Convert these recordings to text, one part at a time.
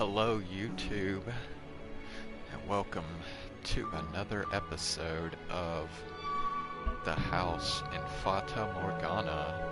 Hello YouTube, and welcome to another episode of The House in Fata Morgana.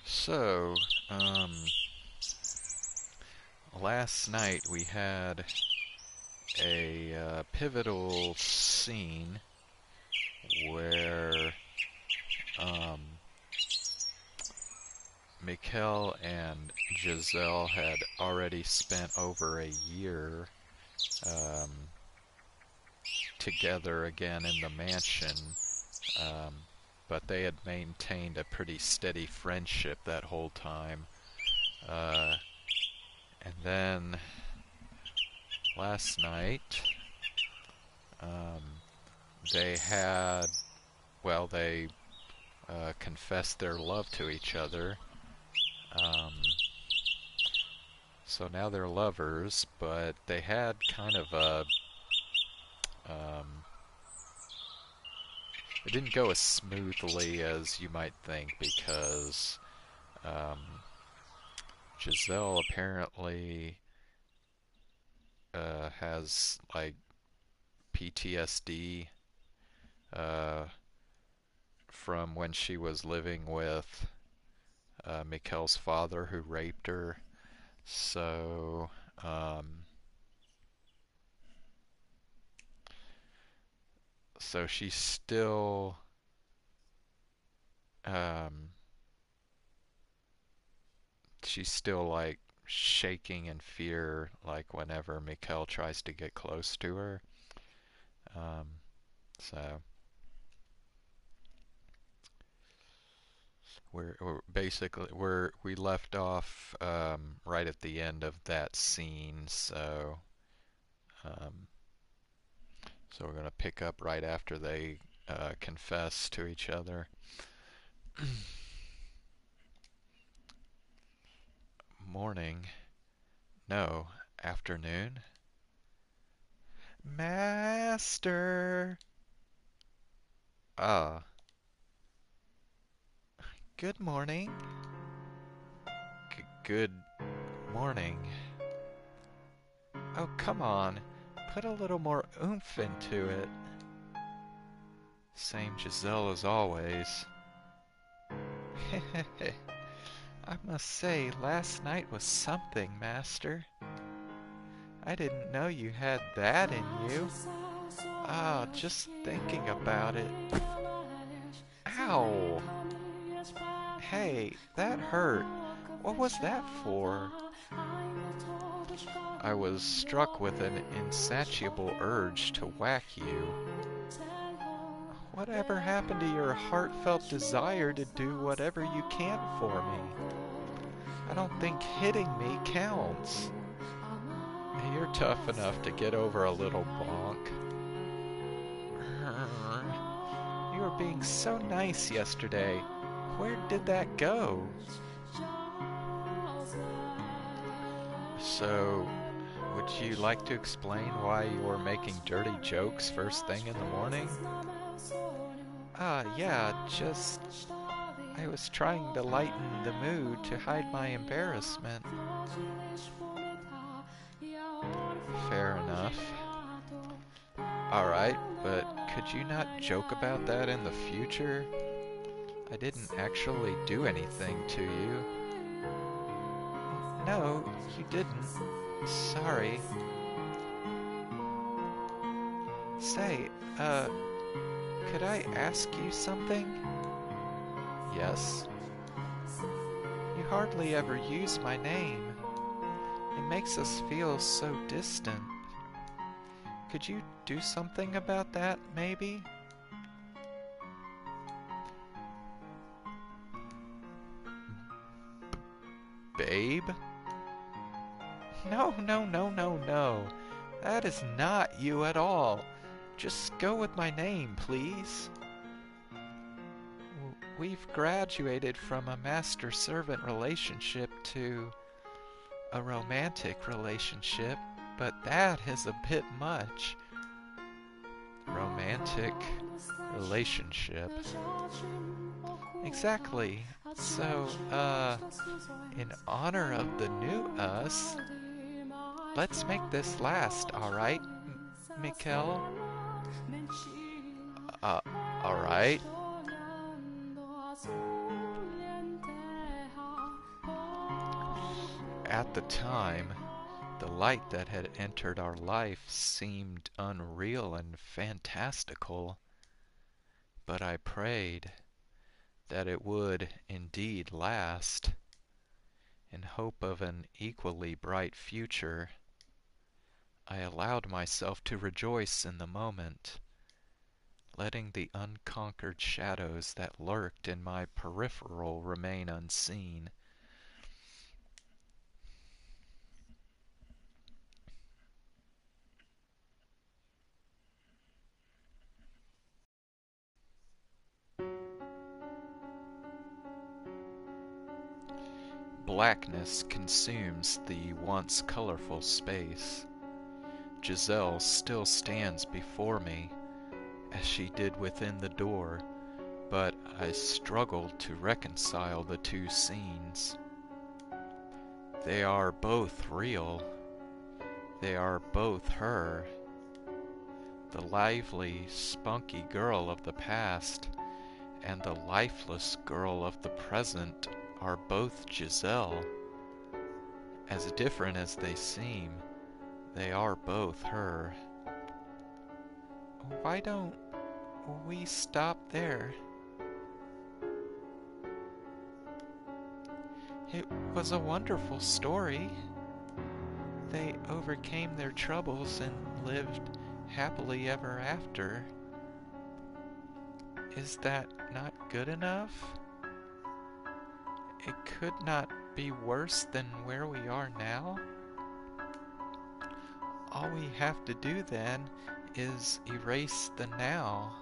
So, last night we had a pivotal scene where Michel and Giselle had already spent over a year together again in the mansion, but they had maintained a pretty steady friendship that whole time. And then last night, they had, well, they confessed their love to each other. So now they're lovers, but they had kind of a, it didn't go as smoothly as you might think, because Giselle apparently has like PTSD from when she was living with Michel's father, who raped her. So so she's still like shaking in fear, like whenever Michel tries to get close to her. So we left off right at the end of that scene. So so we're gonna pick up right after they confess to each other. Morning. No, afternoon. Master! Ah. Good morning. Good morning. Oh, come on. Put a little more oomph into it. Same Giselle as always. I must say, last night was something, Master. I didn't know you had that in you. Ah, just thinking about it. Ow! Hey, that hurt. What was that for? I was struck with an insatiable urge to whack you. Whatever happened to your heartfelt desire to do whatever you can for me? I don't think hitting me counts. You're tough enough to get over a little bonk. You were being so nice yesterday. Where did that go? So, would you like to explain why you were making dirty jokes first thing in the morning? Yeah, just... I was trying to lighten the mood to hide my embarrassment. Fair enough. Alright, but could you not joke about that in the future? I didn't actually do anything to you. No, you didn't. Sorry. Say, could I ask you something? Yes? You hardly ever use my name. It makes us feel so distant. Could you do something about that, maybe? Babe? No, no, no, no, no. That is not you at all. Just go with my name, please. We've graduated from a master-servant relationship to a romantic relationship, but that is a bit much. Romantic relationship. Exactly. So, in honor of the new us, let's make this last, alright, Michel? Alright. At the time, the light that had entered our life seemed unreal and fantastical, but I prayed that it would indeed last, in hope of an equally bright future. I allowed myself to rejoice in the moment, letting the unconquered shadows that lurked in my peripheral remain unseen. Blackness consumes the once colorful space. Giselle still stands before me, as she did within the door, but I struggle to reconcile the two scenes. They are both real. They are both her. The lively, spunky girl of the past and the lifeless girl of the present are both Giselle. As different as they seem, they are both her. Why don't we stop there? It was a wonderful story. They overcame their troubles and lived happily ever after. Is that not good enough? It could not be worse than where we are now. All we have to do then is erase the now.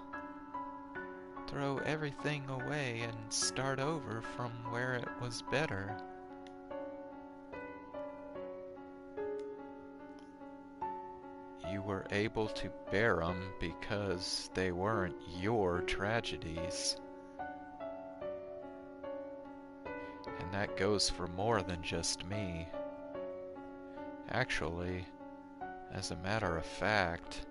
Throw everything away and start over from where it was better. You were able to bear them because they weren't your tragedies. And that goes for more than just me. Actually, as a matter of fact,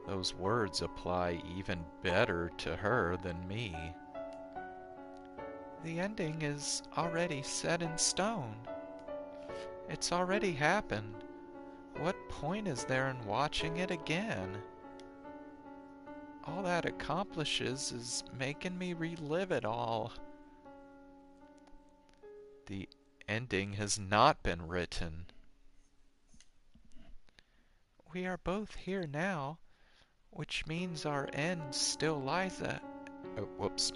those words apply even better to her than me. The ending is already set in stone. It's already happened. What point is there in watching it again? All that accomplishes is making me relive it all. The ending has not been written. We are both here now, which means our end still lies at... Oh, whoops.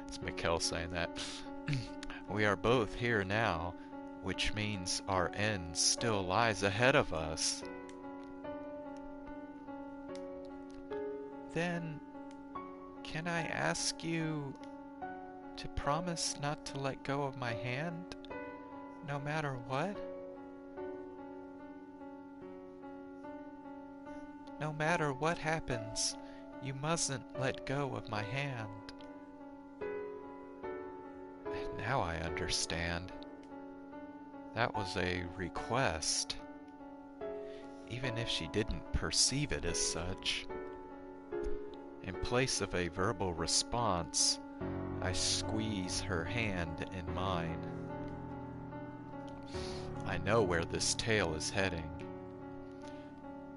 It's Michel saying that. We are both here now, which means our end still lies ahead of us. Then, can I ask you to promise not to let go of my hand, no matter what? No matter what happens, you mustn't let go of my hand. And now I understand. That was a request, even if she didn't perceive it as such. In place of a verbal response, I squeeze her hand in mine. I know where this tale is heading.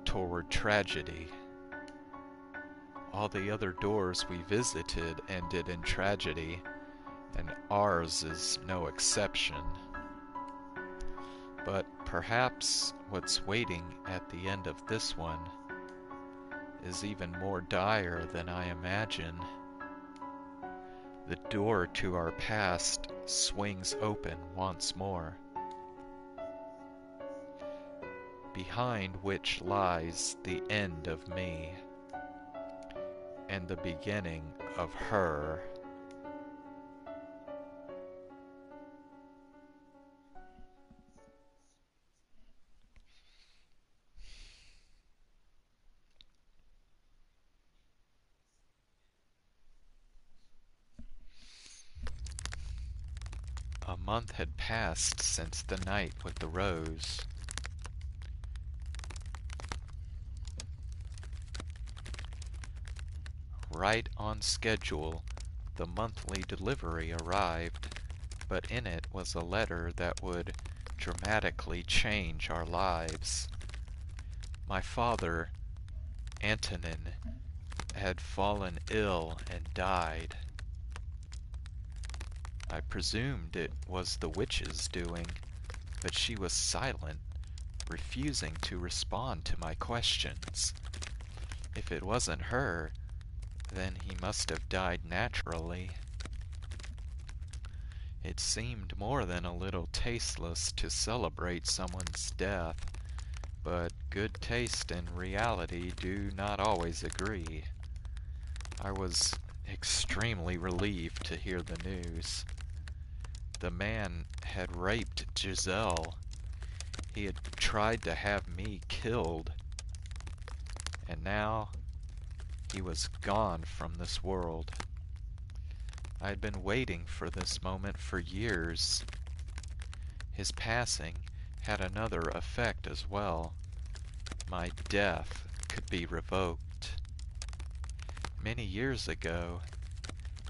Toward tragedy. All the other doors we visited ended in tragedy, and ours is no exception. But perhaps what's waiting at the end of this one is even more dire than I imagine. The door to our past swings open once more, behind which lies the end of me. and the beginning of her. A month had passed since the night with the rose. Right on schedule, the monthly delivery arrived, but in it was a letter that would dramatically change our lives. My father, Antonin, had fallen ill and died. I presumed it was the witch's doing, but she was silent, refusing to respond to my questions. If it wasn't her, then he must have died naturally. It seemed more than a little tasteless to celebrate someone's death, but good taste and reality do not always agree. I was extremely relieved to hear the news. The man had raped Giselle. He had tried to have me killed. And now he was gone from this world. I had been waiting for this moment for years. His passing had another effect as well. My death could be revoked. Many years ago,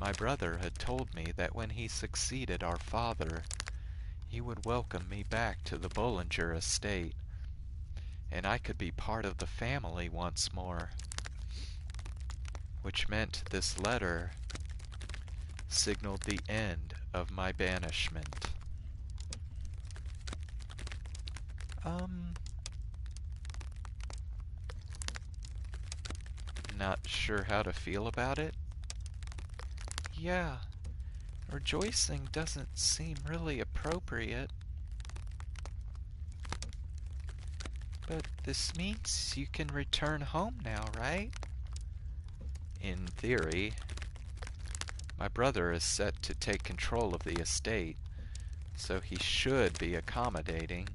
my brother had told me that when he succeeded our father, he would welcome me back to the Bollinger estate, and I could be part of the family once more. Which meant this letter signaled the end of my banishment. Not sure how to feel about it? Yeah, rejoicing doesn't seem really appropriate. But this means you can return home now, right? In theory. My brother is set to take control of the estate, so he should be accommodating.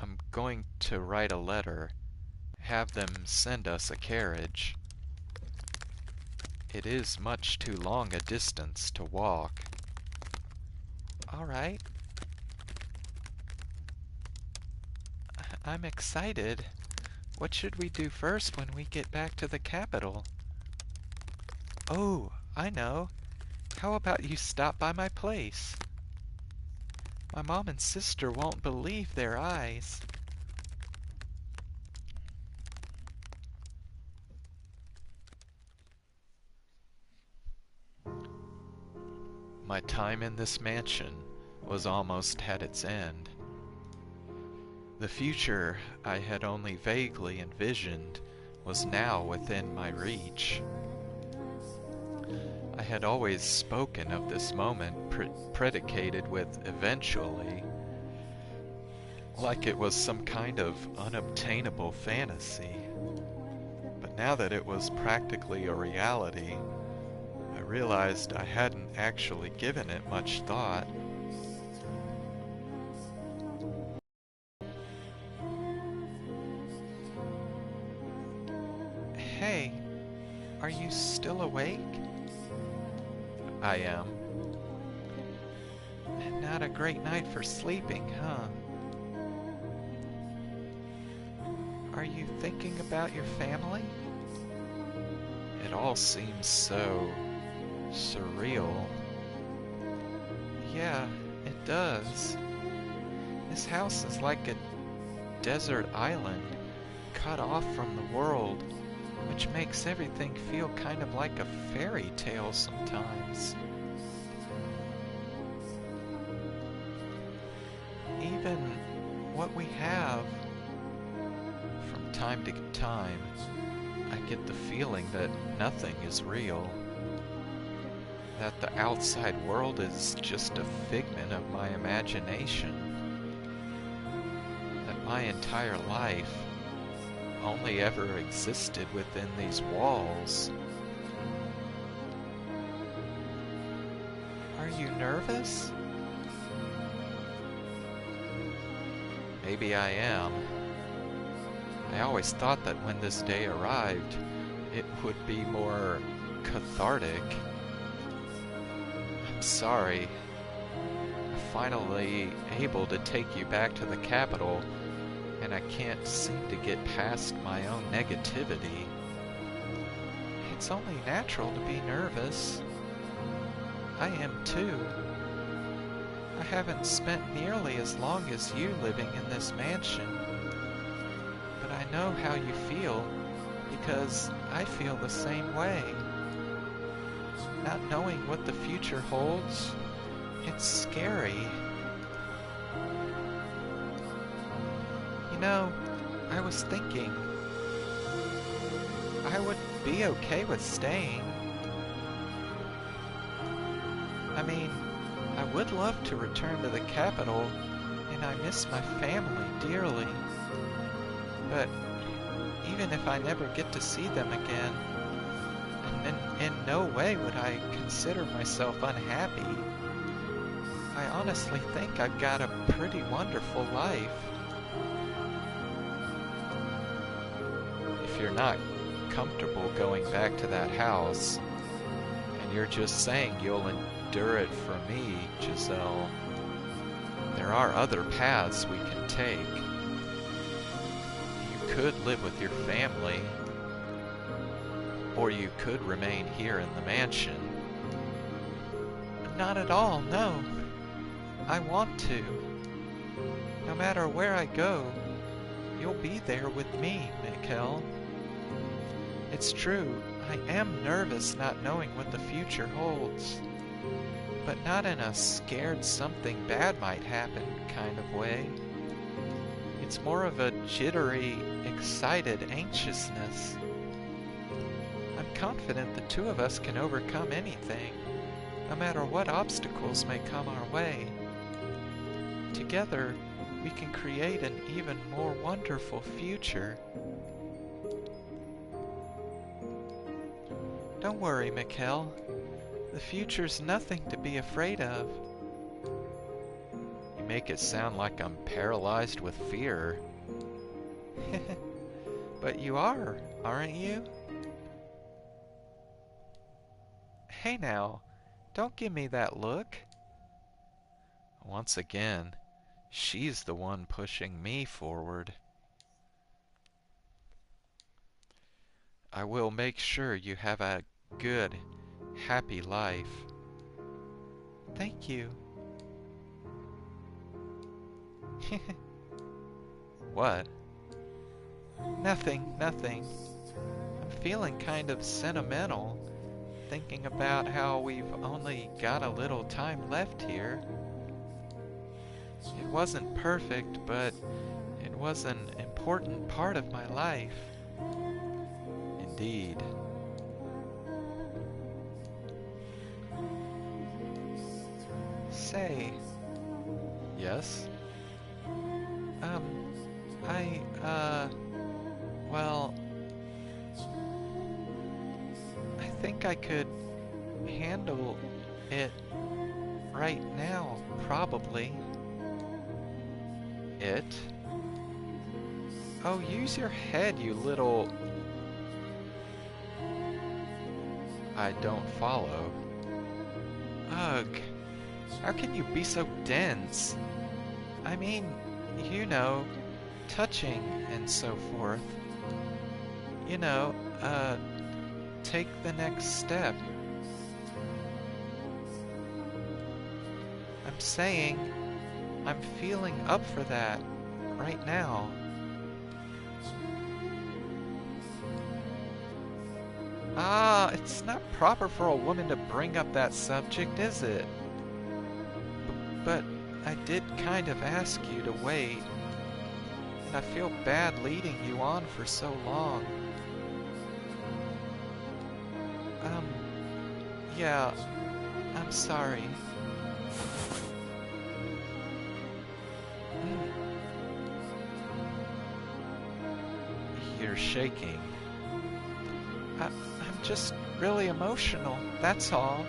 I'm going to write a letter, have them send us a carriage. It is much too long a distance to walk. All right. I'm excited. What should we do first when we get back to the capital? Oh, I know. How about you stop by my place? My mom and sister won't believe their eyes. My time in this mansion was almost at its end. The future I had only vaguely envisioned was now within my reach. I had always spoken of this moment predicated with eventually, like it was some kind of unobtainable fantasy. But now that it was practically a reality, I realized I hadn't actually given it much thought. Hey, are you still awake? I am. Not a great night for sleeping, huh? Are you thinking about your family? It all seems so surreal. Yeah, it does. This house is like a desert island, cut off from the world, which makes everything feel kind of like a fairy tale sometimes. Even what we have, from time to time, I get the feeling that nothing is real. That the outside world is just a figment of my imagination. That my entire life only ever existed within these walls. Are you nervous? Maybe I am. I always thought that when this day arrived, it would be more cathartic. I'm sorry. I'm finally able to take you back to the capital, and I can't seem to get past my own negativity. It's only natural to be nervous. I am too. I haven't spent nearly as long as you living in this mansion, but I know how you feel because I feel the same way. Not knowing what the future holds, it's scary. You know, I was thinking I would be okay with staying. I mean, I would love to return to the capital, and I miss my family dearly. But even if I never get to see them again, in no way would I consider myself unhappy. I honestly think I've got a pretty wonderful life. If you're not comfortable going back to that house, and you're just saying you'll endure it for me, Giselle, there are other paths we can take. You could live with your family, or you could remain here in the mansion. Not at all, no. I want to. No matter where I go, you'll be there with me, Michel. It's true, I am nervous not knowing what the future holds, but not in a scared something bad might happen kind of way. It's more of a jittery, excited anxiousness. I'm confident the two of us can overcome anything, no matter what obstacles may come our way. Together, we can create an even more wonderful future. Don't worry, Michel. The future's nothing to be afraid of. You make it sound like I'm paralyzed with fear. But you are, aren't you? Hey now, don't give me that look. Once again, she's the one pushing me forward. I will make sure you have a good, happy life. Thank you. What? Nothing, nothing. I'm feeling kind of sentimental, thinking about how we've only got a little time left here. It wasn't perfect, but it was an important part of my life. Indeed. Say. Yes? Well, I think I could handle it right now, probably. It? Oh, use your head, you little... I don't follow. Ugh. How can you be so dense? I mean, you know, touching and so forth. You know, take the next step. I'm saying, I'm feeling up for that right now. It's not proper for a woman to bring up that subject, is it? But I did kind of ask you to wait, and I feel bad leading you on for so long. Yeah, I'm sorry. you're shaking. I'm just really emotional, that's all.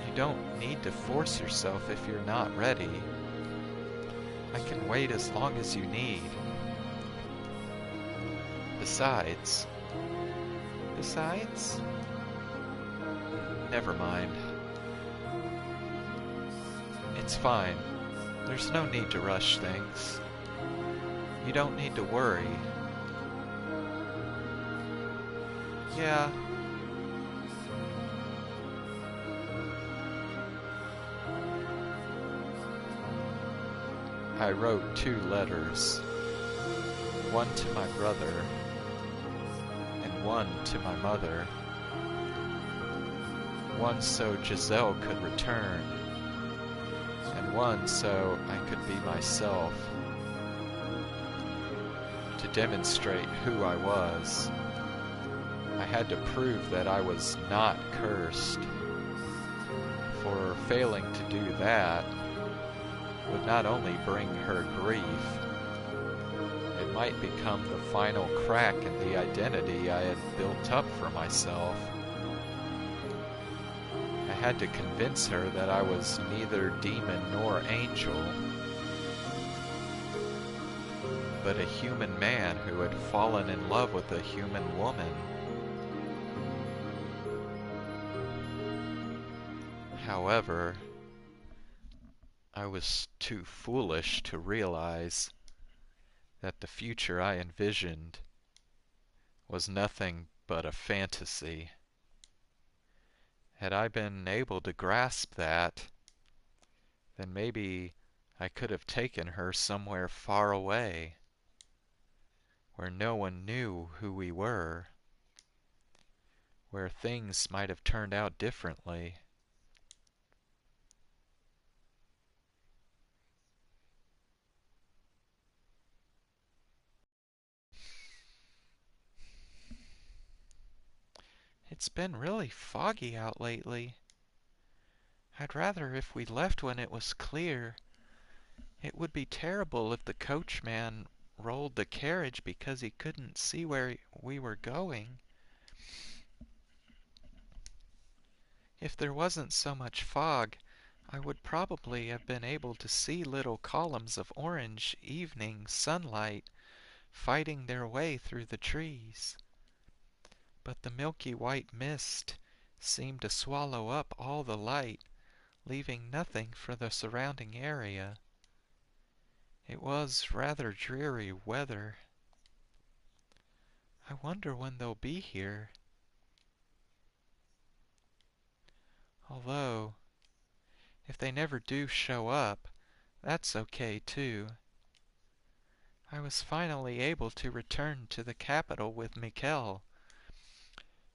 You don't need to force yourself if you're not ready. I can wait as long as you need. Besides... Never mind. It's fine. There's no need to rush things. You don't need to worry. Yeah. I wrote 2 letters. One to my brother, and one to my mother. One so Giselle could return, and one so I could be myself. To demonstrate who I was, I had to prove that I was not cursed. For failing to do that would not only bring her grief, it might become the final crack in the identity I had built up for myself. I had to convince her that I was neither demon nor angel, but a human man who had fallen in love with a human woman. However, I was too foolish to realize that the future I envisioned was nothing but a fantasy. Had I been able to grasp that, then maybe I could have taken her somewhere far away, where no one knew who we were, where things might have turned out differently. It's been really foggy out lately. I'd rather if we left when it was clear. It would be terrible if the coachman rolled the carriage because he couldn't see where we were going. If there wasn't so much fog, I would probably have been able to see little columns of orange evening sunlight fighting their way through the trees. But the milky white mist seemed to swallow up all the light, leaving nothing for the surrounding area. It was rather dreary weather. I wonder when they'll be here. Although, if they never do show up, that's okay too. I was finally able to return to the capital with Michel,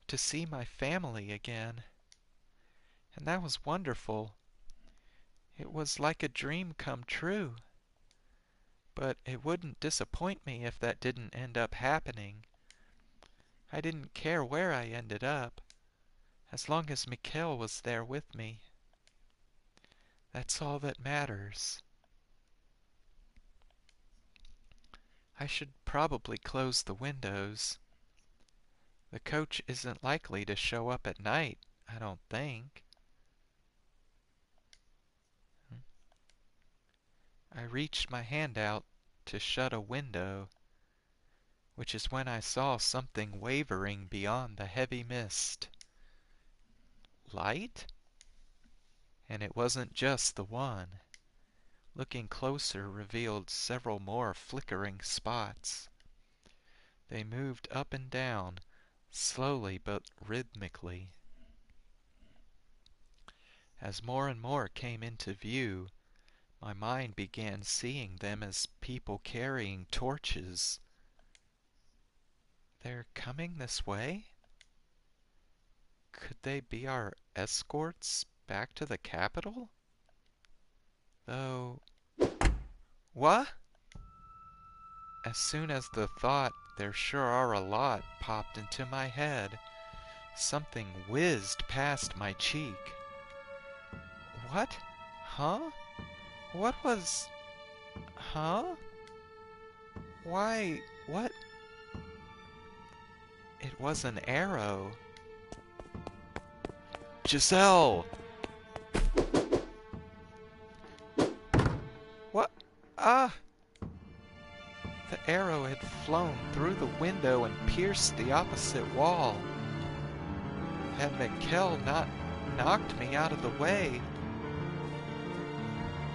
to see my family again. And that was wonderful. It was like a dream come true. But it wouldn't disappoint me if that didn't end up happening. I didn't care where I ended up, as long as Michel was there with me. That's all that matters. I should probably close the windows. The coach isn't likely to show up at night, I don't think. I reached my hand out to shut a window, which is when I saw something wavering beyond the heavy mist. Light? And it wasn't just the one. Looking closer revealed several more flickering spots. They moved up and down, slowly but rhythmically. As more and more came into view, my mind began seeing them as people carrying torches. They're coming this way? Could they be our escorts back to the capital? Though... What? As soon as the thought, "there sure are a lot," popped into my head, something whizzed past my cheek. What? Huh? What was... Huh? Why, what... it was an arrow. Giselle! What? Ah! The arrow had flown through the window and pierced the opposite wall. Had Michel not knocked me out of the way...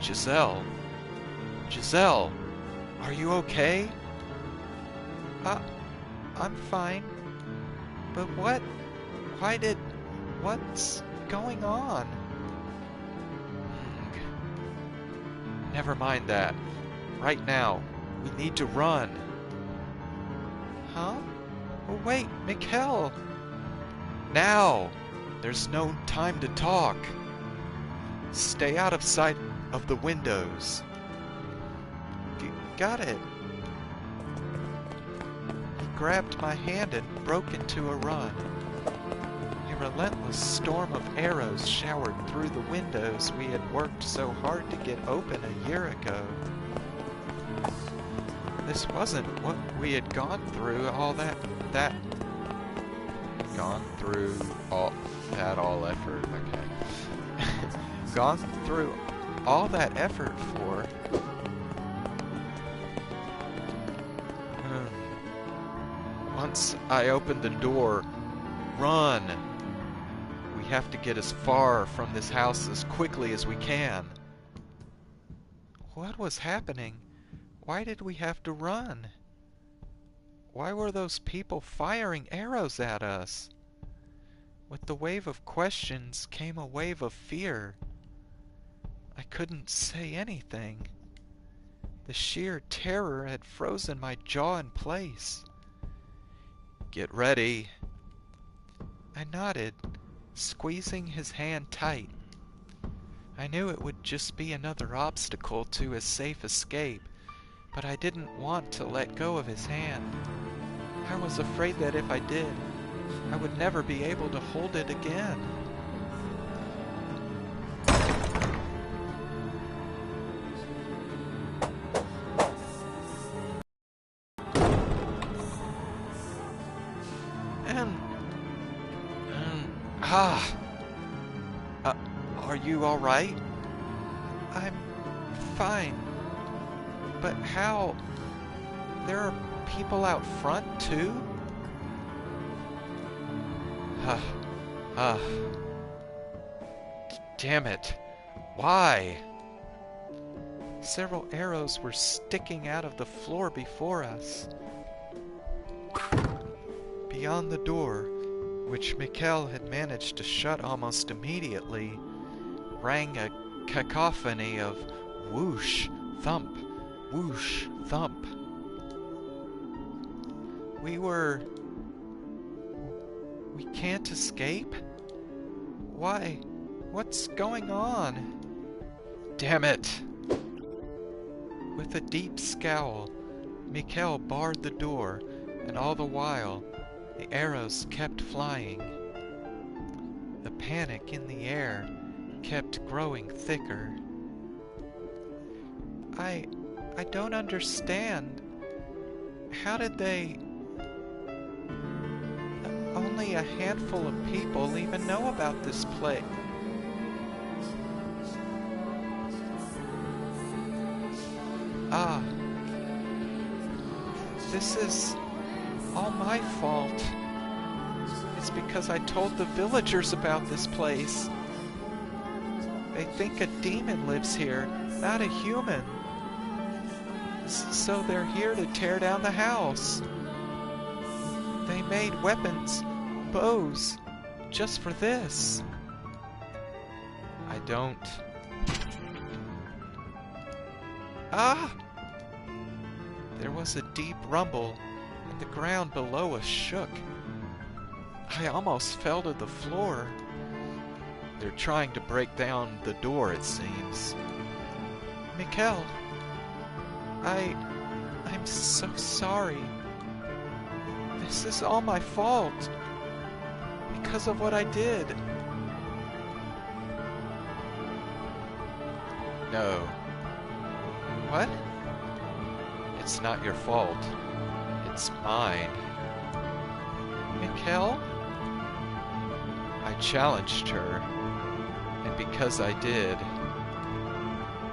Giselle? Giselle! Are you okay? I'm fine. But what? What's going on? Never mind that. Right now, we need to run. Huh? Oh, wait, Michel! Now! There's no time to talk. Stay out of sight of the windows. Got it. He grabbed my hand and broke into a run. A relentless storm of arrows showered through the windows we had worked so hard to get open a year ago. This wasn't what we had gone through all that effort, okay. Gone through all that effort for. Once I opened the door, run! We have to get as far from this house as quickly as we can. What was happening? Why did we have to run? Why were those people firing arrows at us? With the wave of questions came a wave of fear. I couldn't say anything. The sheer terror had frozen my jaw in place. Get ready. I nodded, squeezing his hand tight. I knew it would just be another obstacle to his safe escape, but I didn't want to let go of his hand. I was afraid that if I did, I would never be able to hold it again. Are you all right? I'm fine. But how? There are people out front, too? Damn it. Why? Several arrows were sticking out of the floor before us. Beyond the door, which Michel had managed to shut almost immediately, rang a cacophony of whoosh, thump, whoosh, thump. We can't escape? Why? What's going on? Damn it! With a deep scowl, Michel barred the door, and all the while, the arrows kept flying. The panic in the air kept growing thicker. I don't understand. How did they... Only a handful of people even know about this place. This is all my fault. It's because I told the villagers about this place. They think a demon lives here, not a human. So they're here to tear down the house. They made weapons, bows, just for this. I don't... There was a deep rumble, and the ground below us shook. I almost fell to the floor. They're trying to break down the door, it seems. Michel, I'm so sorry. This is all my fault. Because of what I did. No. What? It's not your fault. It's mine. Michel? I challenged her, and because I did,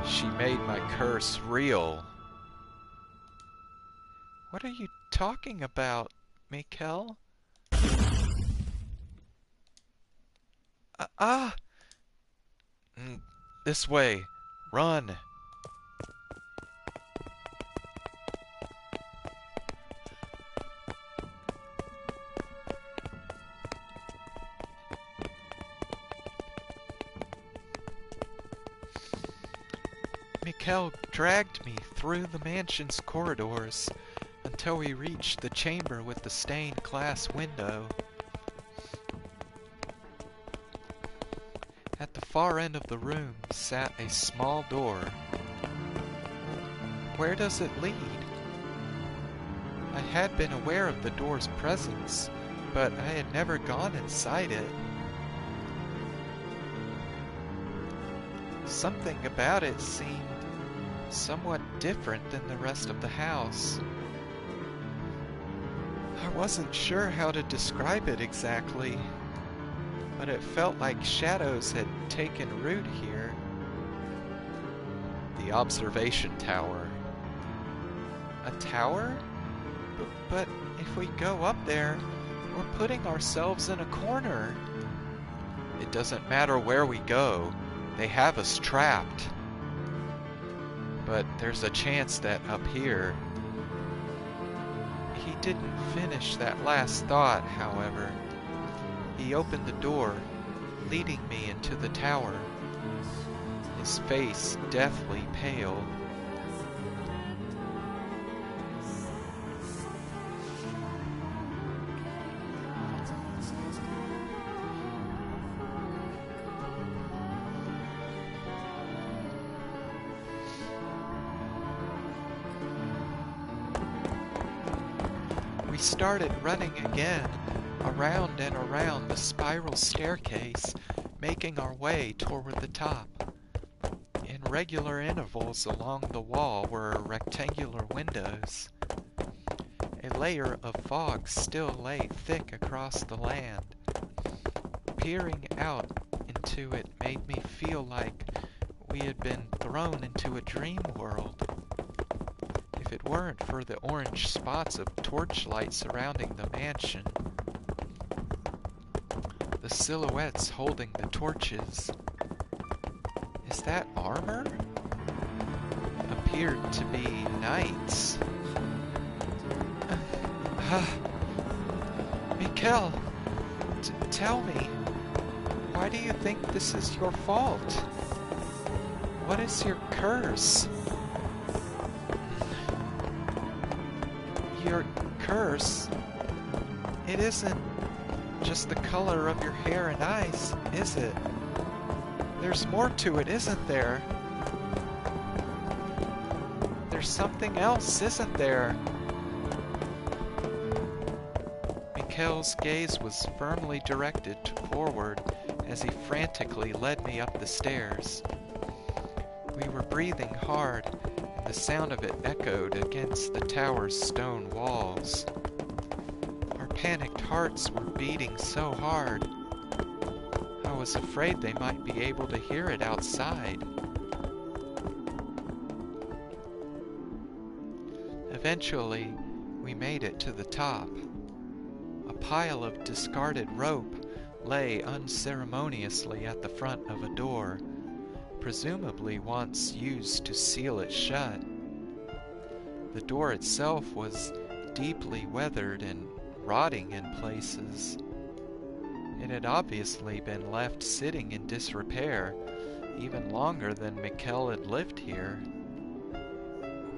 she made my curse real. What are you talking about, Michel? Ah! This way. Run. Michel dragged me through the mansion's corridors until we reached the chamber with the stained glass window. At the far end of the room sat a small door. Where does it lead? I had been aware of the door's presence, but I had never gone inside it. Something about it seemed somewhat different than the rest of the house. I wasn't sure how to describe it exactly, but it felt like shadows had taken root here. The observation tower. A tower? But if we go up there, we're putting ourselves in a corner. It doesn't matter where we go, they have us trapped. But there's a chance that up here... He didn't finish that last thought, however. He opened the door, leading me into the tower, his face deathly pale. We started running again, around and around the spiral staircase, making our way toward the top. In regular intervals along the wall were rectangular windows. A layer of fog still lay thick across the land. Peering out into it made me feel like we had been thrown into a dream world. If it weren't for the orange spots of torchlight surrounding the mansion, the silhouettes holding the torches. Is that armor? Appeared to be knights. Michel, tell me, why do you think this is your fault? What is your curse? Your curse? It isn't just the color of your hair and eyes, is it? There's more to it, isn't there? There's something else, isn't there? Michel's gaze was firmly directed forward as he frantically led me up the stairs. We were breathing hard, and the sound of it echoed against the tower's stone walls. Our panicked hearts were beating so hard. I was afraid they might be able to hear it outside. Eventually, we made it to the top. A pile of discarded rope lay unceremoniously at the front of a door, presumably once used to seal it shut. The door itself was deeply weathered and rotting in places. It had obviously been left sitting in disrepair, even longer than Michel had lived here.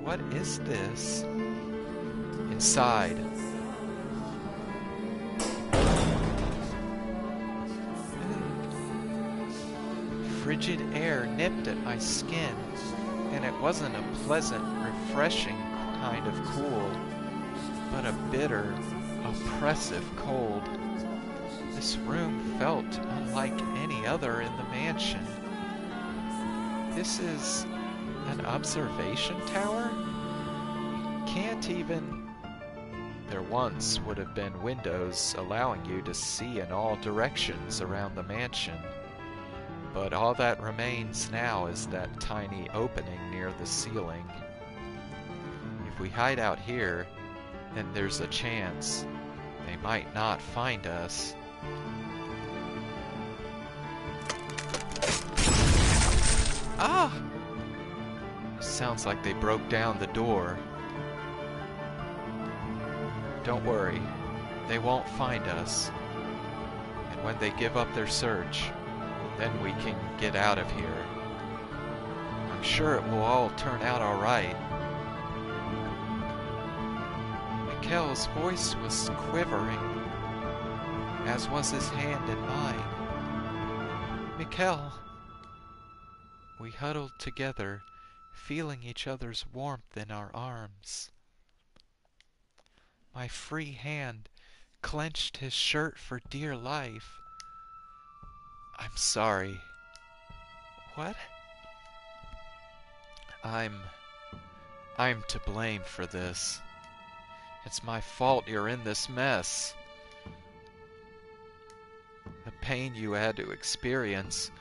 What is this? Inside. Frigid air nipped at my skin, and it wasn't a pleasant, refreshing kind of cool, but a bitter, oppressive cold. This room felt unlike any other in the mansion. This is an observation tower? Can't even... There once would have been windows allowing you to see in all directions around the mansion. But all that remains now is that tiny opening near the ceiling. If we hide out here, then there's a chance they might not find us. Ah! Sounds like they broke down the door. Don't worry, they won't find us. And when they give up their search, then we can get out of here. I'm sure it will all turn out all right. Mikel's voice was quivering, as was his hand in mine. Mikel. We huddled together, feeling each other's warmth in our arms. My free hand clenched his shirt for dear life. I'm sorry. What? I'm to blame for this. It's my fault you're in this mess. The pain you had to experience,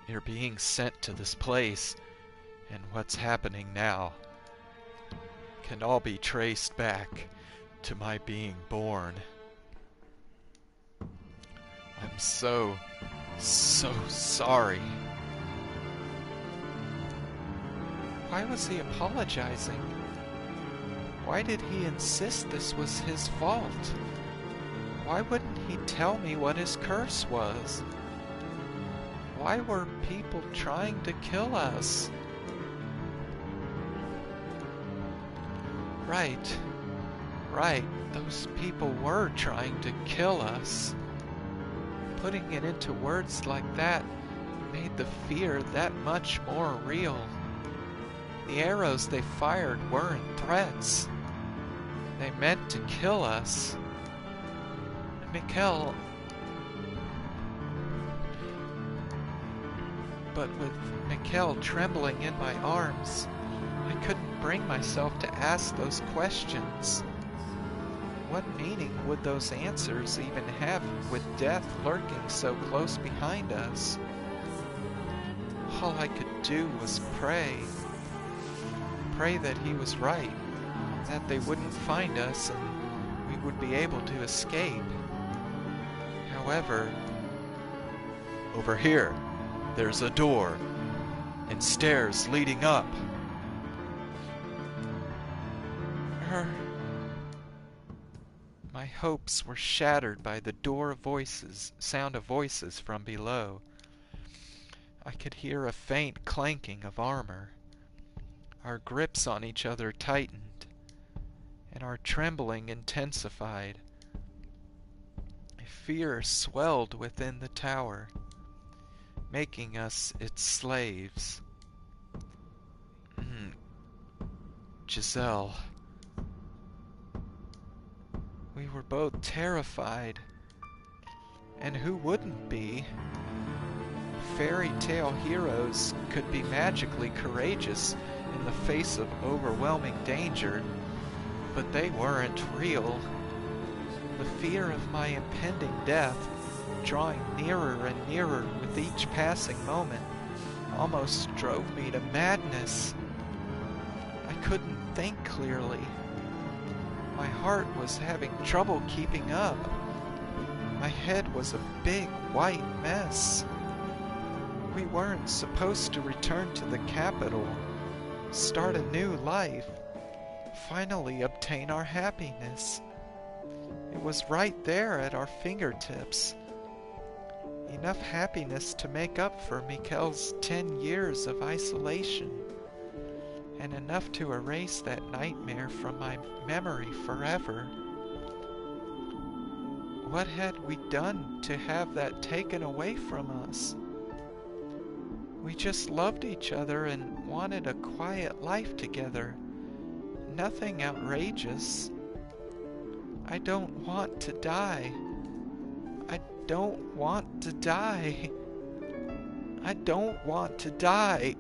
you're being sent to this place, and what's happening now can all be traced back to my being born. I'm so sorry. Why was he apologizing? Why did he insist this was his fault? Why wouldn't he tell me what his curse was? Why were people trying to kill us? Right, those people were trying to kill us. Putting it into words like that made the fear that much more real. The arrows they fired weren't threats. They meant to kill us. Mikel... But with Mikel trembling in my arms, I couldn't bring myself to ask those questions. What meaning would those answers even have with death lurking so close behind us? All I could do was pray. Pray that he was right, that they wouldn't find us and we would be able to escape. However, over here, there's a door and stairs leading up. My hopes were shattered by the sound of voices from below. I could hear a faint clanking of armor. Our grips on each other tightened, and our trembling intensified. Fear swelled within the tower, making us its slaves. Giselle. We were both terrified. And who wouldn't be? Fairy tale heroes could be magically courageous in the face of overwhelming danger, but they weren't real. The fear of my impending death, drawing nearer and nearer with each passing moment, almost drove me to madness. I couldn't think clearly. My heart was having trouble keeping up. My head was a big white mess. We weren't supposed to return to the capital, start a new life, finally obtain our happiness. It was right there at our fingertips. Enough happiness to make up for Mikel's 10 years of isolation, and enough to erase that nightmare from my memory forever. What had we done to have that taken away from us? We just loved each other and wanted a quiet life together. Nothing outrageous. I don't want to die. I don't want to die. I don't want to die.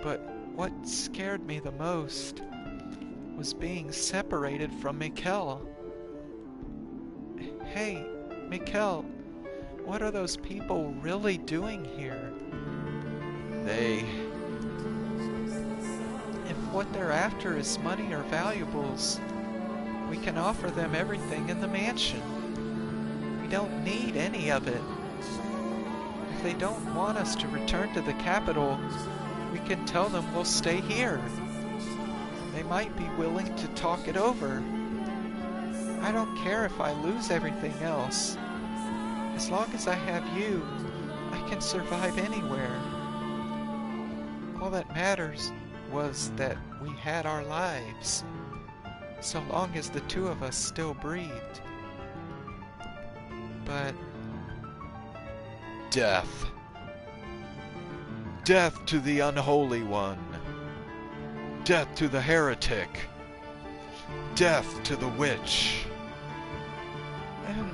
But what scared me the most was being separated from Michel. Hey, Michel, what are those people really doing here? If what they're after is money or valuables, we can offer them everything in the mansion. We don't need any of it. If they don't want us to return to the capital, we can tell them we'll stay here. They might be willing to talk it over. I don't care if I lose everything else. As long as I have you, I can survive anywhere. All that matters was that we had our lives, so long as the two of us still breathed. But death. Death to the unholy one. Death to the heretic. Death to the witch. And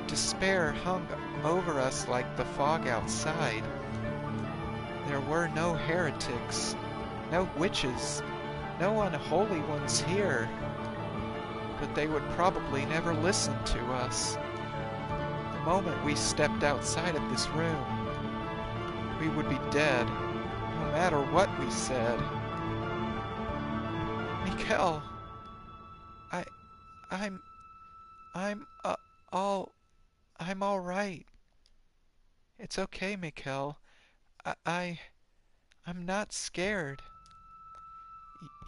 despair hung over us like the fog outside. There were no heretics, no witches, no unholy ones here. But they would probably never listen to us. The moment we stepped outside of this room, we would be dead, no matter what we said. Michel, I'm all right. It's okay, Michel. I'm not scared.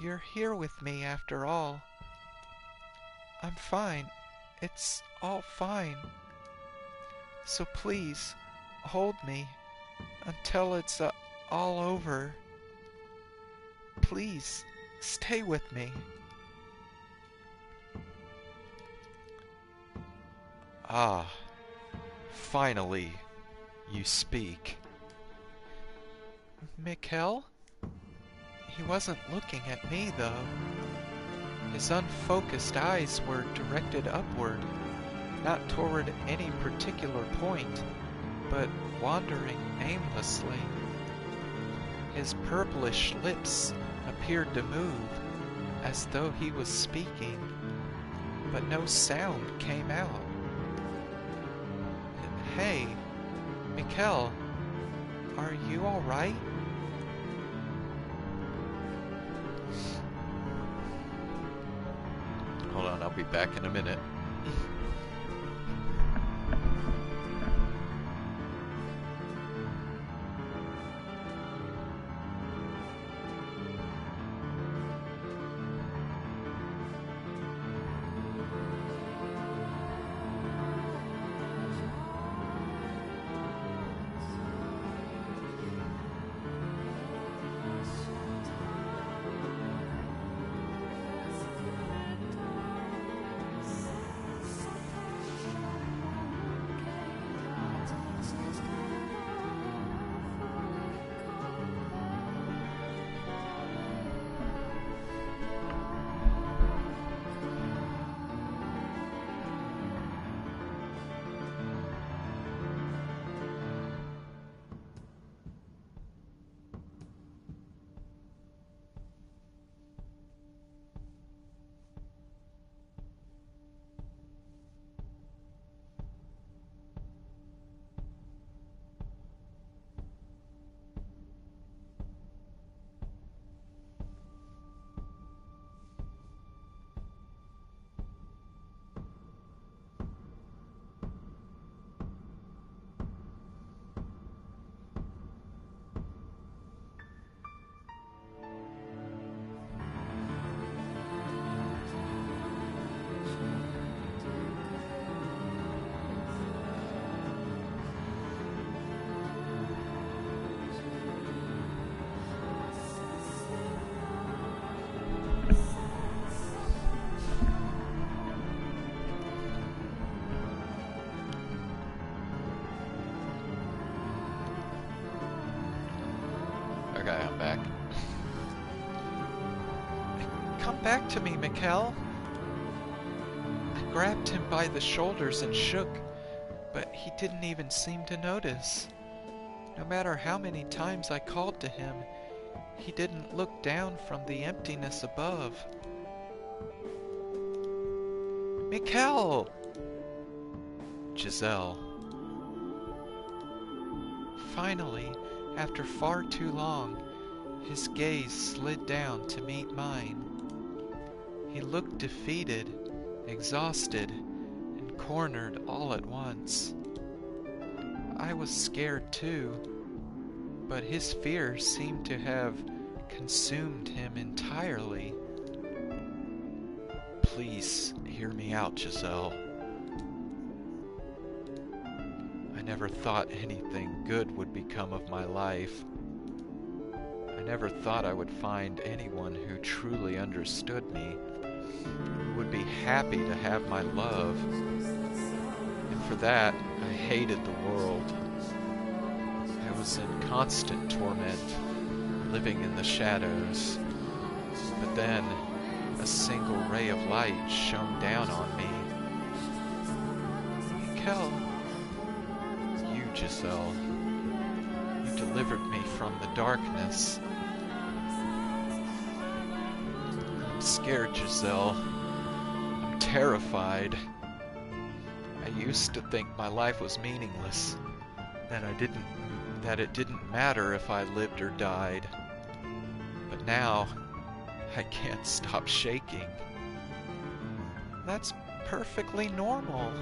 You're here with me after all. I'm fine. It's all fine. So please, hold me until it's all over. Please, stay with me. Ah, finally, you speak. Michel? He wasn't looking at me, though. His unfocused eyes were directed upward, not toward any particular point, but wandering aimlessly. His purplish lips appeared to move, as though he was speaking, but no sound came out. Hey, Michel, are you all right? Hold on, I'll be back in a minute. Okay, I'm back. Come back to me, Michel. I grabbed him by the shoulders and shook, but he didn't even seem to notice. No matter how many times I called to him, He didn't look down from the emptiness above. Michel! Giselle. Finally, after far too long, his gaze slid down to meet mine. He looked defeated, exhausted, and cornered all at once. I was scared too, but his fear seemed to have consumed him entirely. Please hear me out, Giselle. I never thought anything good would become of my life. I never thought I would find anyone who truly understood me, who would be happy to have my love. And for that, I hated the world. I was in constant torment, living in the shadows. But then, a single ray of light shone down on me. Michel, you, Giselle, you delivered me from the darkness. I'm scared, Giselle. I'm terrified. I used to think my life was meaningless, that it didn't matter if I lived or died. But now, I can't stop shaking. That's perfectly normal.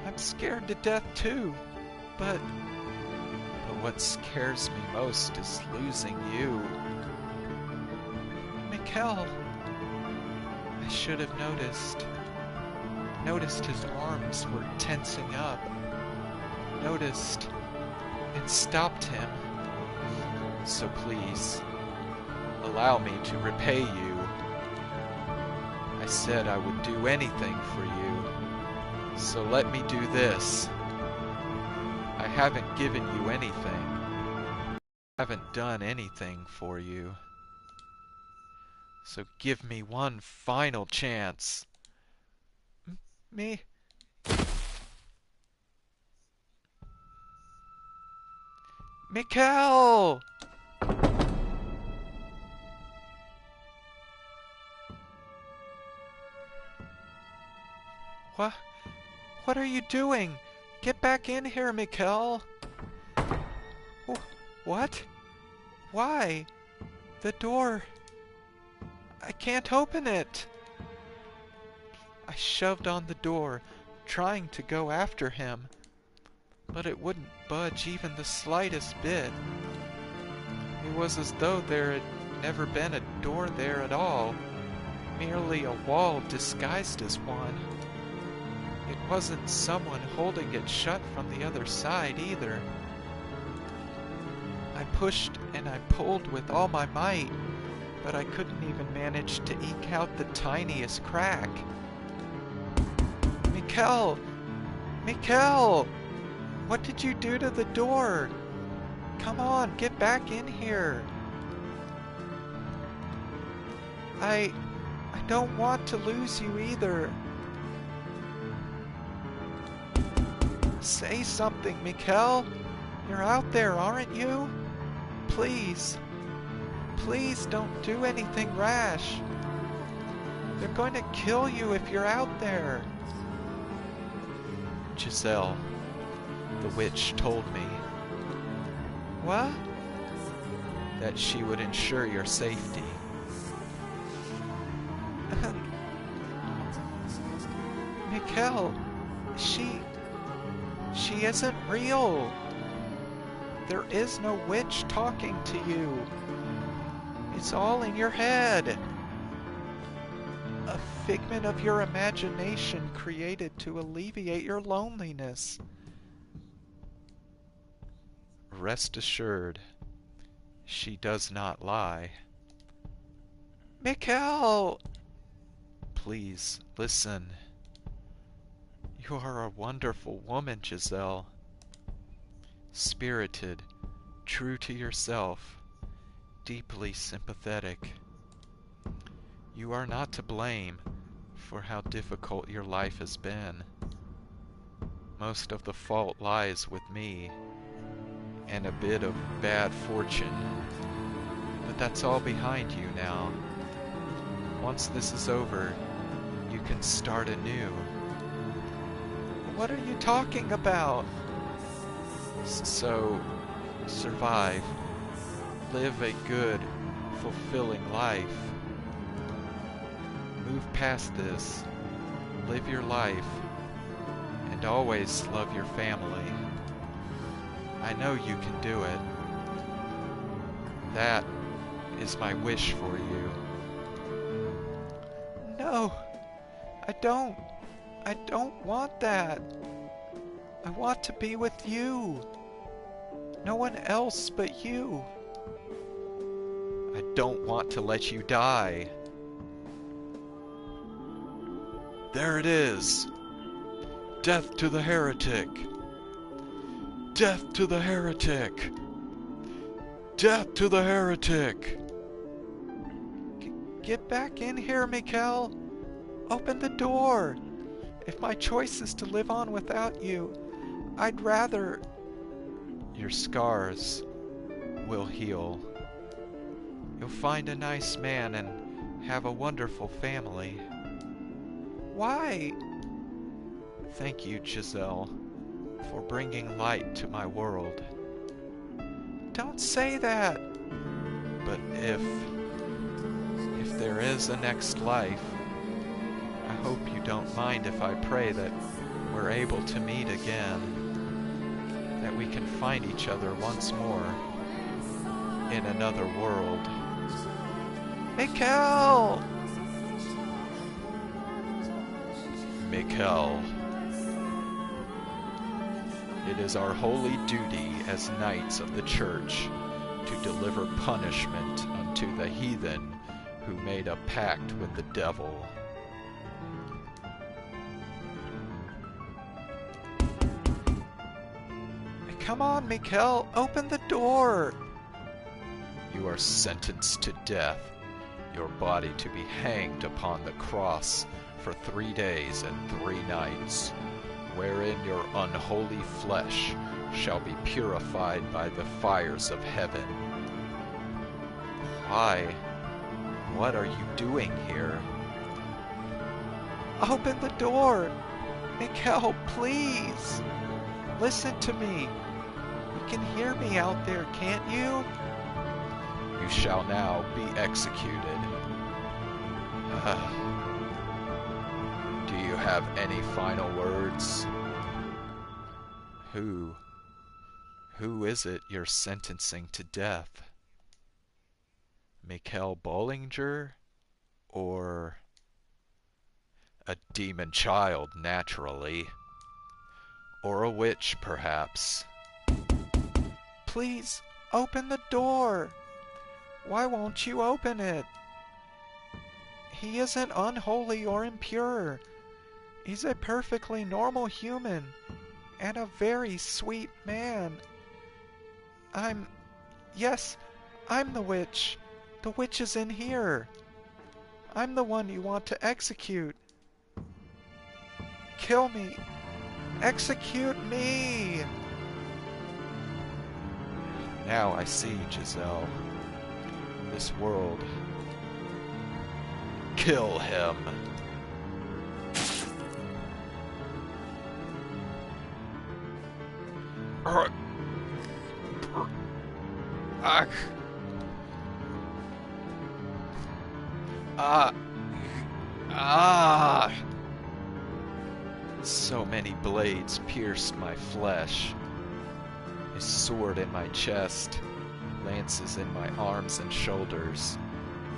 I'm scared to death too, but what scares me most is losing you. Michel, I should have noticed his arms were tensing up, noticed and stopped him. So please, allow me to repay you. I said I would do anything for you, so let me do this. I haven't given you anything. I haven't done anything for you. So give me one final chance. Me? Michel! What are you doing? Get back in here, Michel! What? Why? The door... I can't open it! I shoved on the door, trying to go after him, but it wouldn't budge even the slightest bit. It was as though there had never been a door there at all, merely a wall disguised as one. It wasn't someone holding it shut from the other side either. I pushed and I pulled with all my might, but I couldn't even manage to eke out the tiniest crack. Michel! Michel! What did you do to the door? Come on, get back in here. I don't want to lose you either. Say something, Michel. You're out there, aren't you? Please. Please don't do anything rash. They're going to kill you if you're out there. Giselle, the witch told me. What? That she would ensure your safety. Michel, she isn't real. There is no witch talking to you. It's all in your head. A figment of your imagination created to alleviate your loneliness. Rest assured, she does not lie. Michel! Please, listen. You are a wonderful woman, Giselle. Spirited, true to yourself, deeply sympathetic. You are not to blame for how difficult your life has been. Most of the fault lies with me, and a bit of bad fortune. But that's all behind you now. Once this is over, you can start anew. What are you talking about? So, survive. Live a good, fulfilling life. Move past this. Live your life. And always love your family. I know you can do it. That is my wish for you. No, I don't. I don't want that. I want to be with you. No one else but you. I don't want to let you die. There it is. Death to the heretic. Death to the heretic. Death to the heretic. Get back in here, Michel. Open the door. If my choice is to live on without you, I'd rather... Your scars will heal. You'll find a nice man and have a wonderful family. Why? Thank you, Giselle, for bringing light to my world. Don't say that. But if there is a next life, I hope you don't mind if I pray that we're able to meet again, that we can find each other once more in another world. Michel! Michel. It is our holy duty as knights of the church to deliver punishment unto the heathen who made a pact with the devil. Come on, Michel, open the door! You are sentenced to death, your body to be hanged upon the cross for 3 days and 3 nights, wherein your unholy flesh shall be purified by the fires of heaven. Why? What are you doing here? Open the door! Michel, please! Listen to me! You can hear me out there, can't you? You shall now be executed. Do you have any final words? Who is it you're sentencing to death? Michel Bollinger? Or a demon child, naturally. Or a witch, perhaps. Please, open the door! Why won't you open it? He isn't unholy or impure. He's a perfectly normal human, and a very sweet man. Yes, I'm the witch. The witch is in here. I'm the one you want to execute. Kill me. Execute me! Now I see, Giselle. This world. Kill him! So many blades pierced my flesh. A sword in my chest, lances in my arms and shoulders,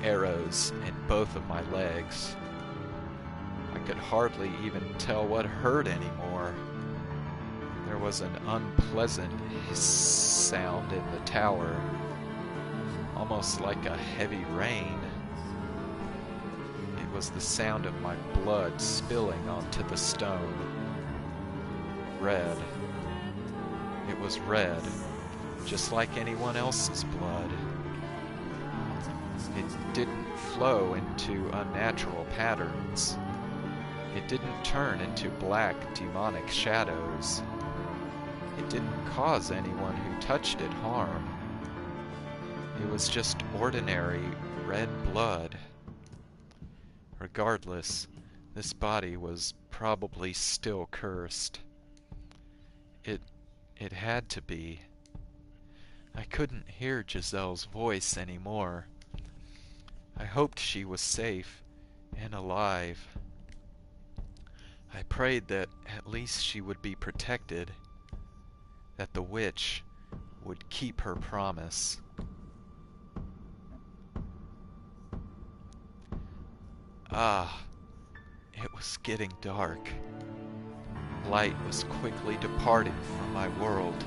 arrows in both of my legs. I could hardly even tell what hurt anymore. There was an unpleasant hiss sound in the tower, almost like a heavy rain. It was the sound of my blood spilling onto the stone. Red. It was red, just like anyone else's blood. It didn't flow into unnatural patterns. It didn't turn into black demonic shadows. It didn't cause anyone who touched it harm. It was just ordinary red blood. Regardless, this body was probably still cursed. It had to be. I couldn't hear Giselle's voice anymore. I hoped she was safe and alive. I prayed that at least she would be protected, that the witch would keep her promise. Ah, it was getting dark. Light was quickly departing from my world.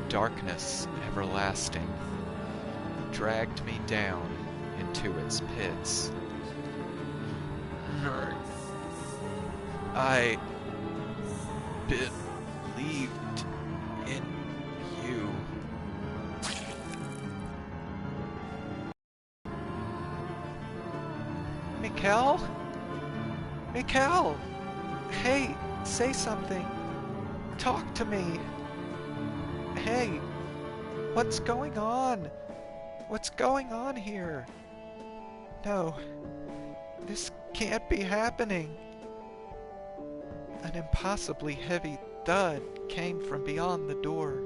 Darkness everlasting dragged me down into its pits. I believed in you. Michel? Michel! Hey, say something. Talk to me. Hey, what's going on? What's going on here? No, this can't be happening. An impossibly heavy thud came from beyond the door.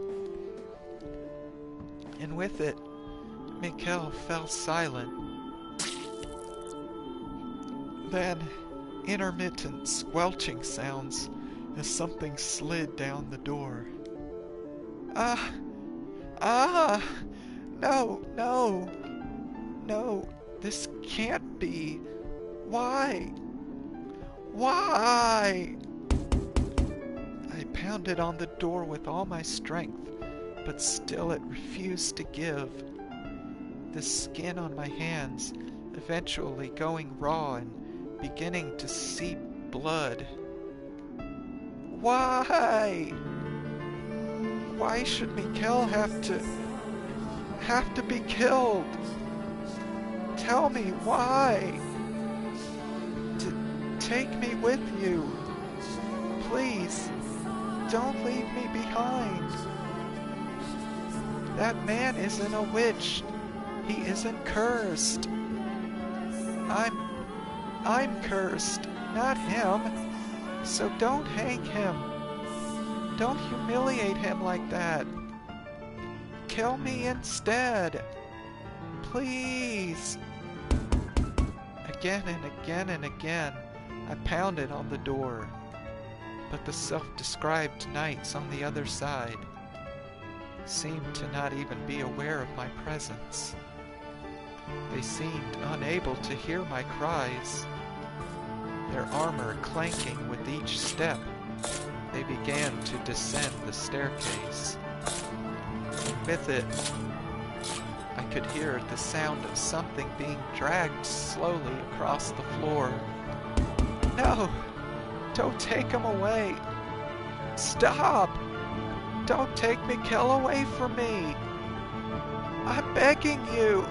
And with it, Michel fell silent. Then, intermittent squelching sounds as something slid down the door. Ah! Ah! No, no! No, this can't be. Why? Why? I pounded on the door with all my strength, but still it refused to give. The skin on my hands eventually going raw and beginning to seep blood. Why? Why should Michel have to be killed? Tell me why. Take me with you. Please, don't leave me behind. That man isn't a witch. He isn't cursed. I'm cursed, not him. So don't hang him. Don't humiliate him like that. Kill me instead. Please. Again and again and again, I pounded on the door, but the self-described knights on the other side seemed to not even be aware of my presence. They seemed unable to hear my cries. Their armor clanking with each step, they began to descend the staircase. With it, I could hear the sound of something being dragged slowly across the floor. No! Don't take him away! Stop! Don't take Michel away from me! I'm begging you!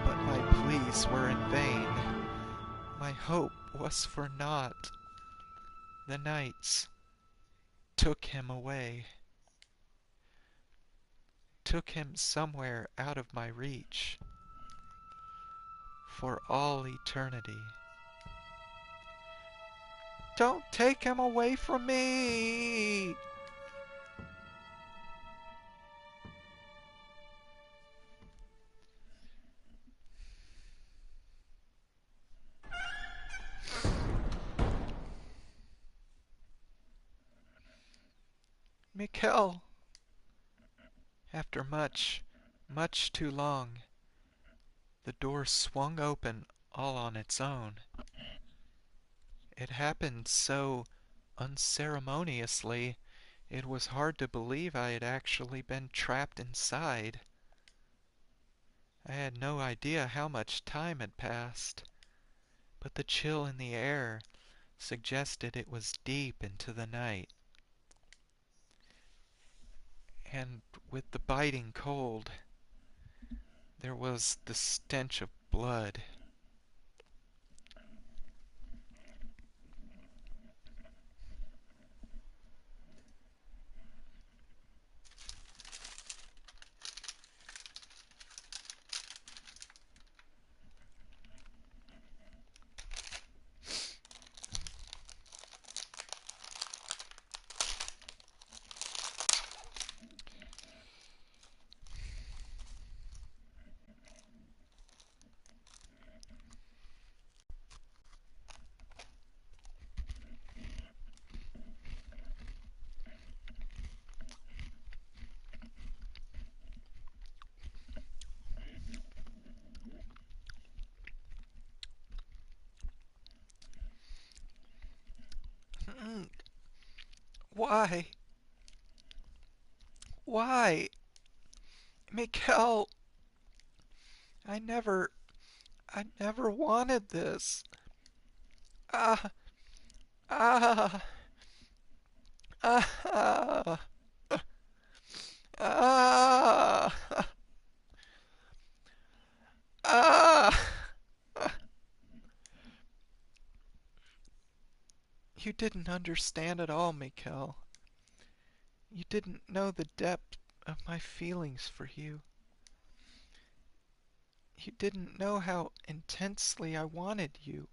But my pleas were in vain. My hope was for naught. The knights took him away. Took him somewhere out of my reach. For all eternity. Don't take him away from me! Michel! After much, much too long, the door swung open all on its own. It happened so unceremoniously, it was hard to believe I had actually been trapped inside. I had no idea how much time had passed, but the chill in the air suggested it was deep into the night. And with the biting cold, there was the stench of blood. Why? Why? Michel, I never wanted this. Ah, ah, ah, ah, ah. You didn't understand at all, Michel. You didn't know the depth of my feelings for you. You didn't know how intensely I wanted you.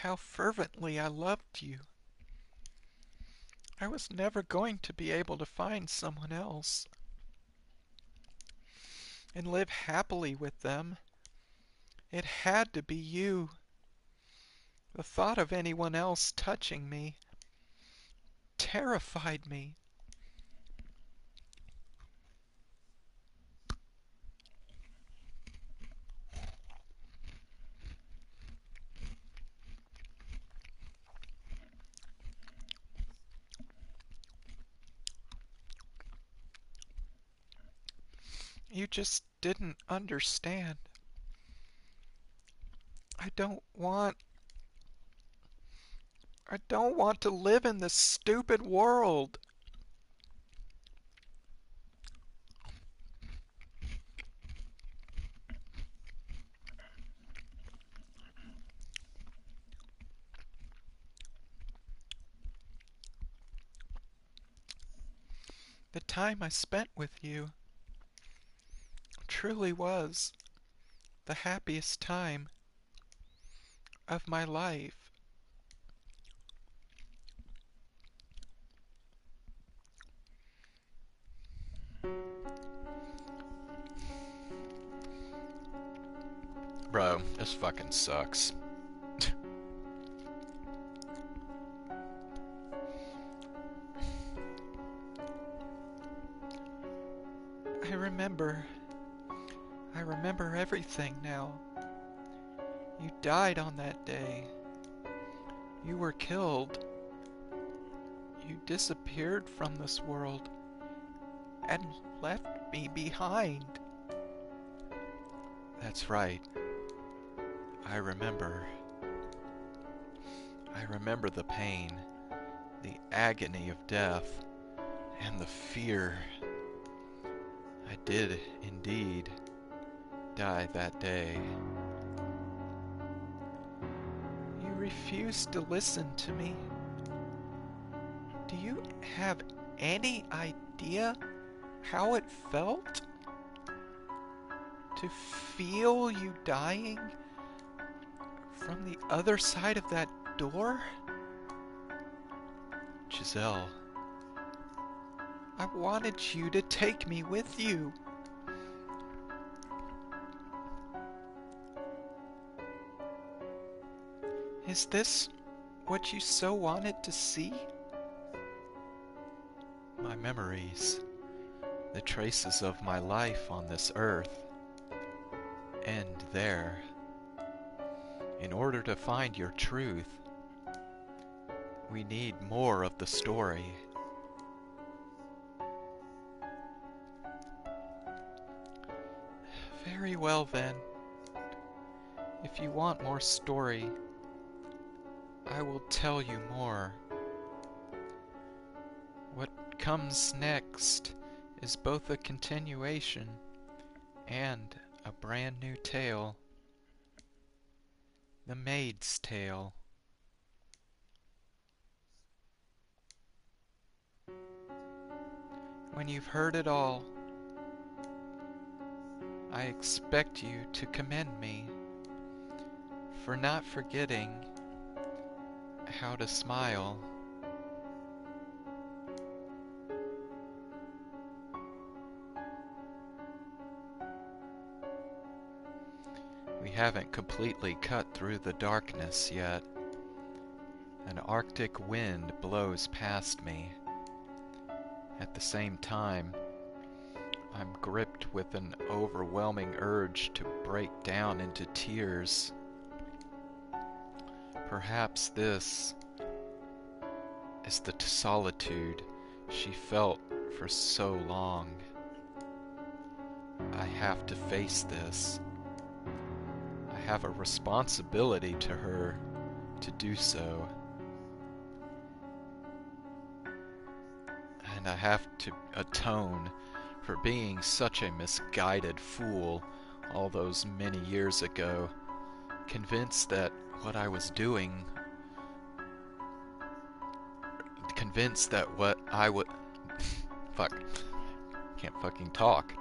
How fervently I loved you. I was never going to be able to find someone else and live happily with them. It had to be you. The thought of anyone else touching me terrified me. You just didn't understand. I don't want I don't want to live in this stupid world. The time I spent with you truly was the happiest time of my life. Bro, this fucking sucks. I remember. I remember everything now. You died on that day. You were killed. You disappeared from this world and left me behind. That's right. I remember. I remember the pain, the agony of death, and the fear. I did indeed die that day. You refused to listen to me. Do you have any idea how it felt to feel you dying from the other side of that door? Giselle, I wanted you to take me with you. Is this what you so wanted to see? My memories, the traces of my life on this earth, end there. In order to find your truth, we need more of the story. Very well then. If you want more story, I will tell you more. What comes next is both a continuation and a brand new tale. The Maid's Tale. When you've heard it all, I expect you to commend me for not forgetting how to smile. We haven't completely cut through the darkness yet. An Arctic wind blows past me. At the same time, I'm gripped with an overwhelming urge to break down into tears. Perhaps this is the solitude she felt for so long. I have to face this. I have a responsibility to her to do so. And I have to atone for being such a misguided fool all those many years ago, convinced that what I was doing, fuck, can't fucking talk,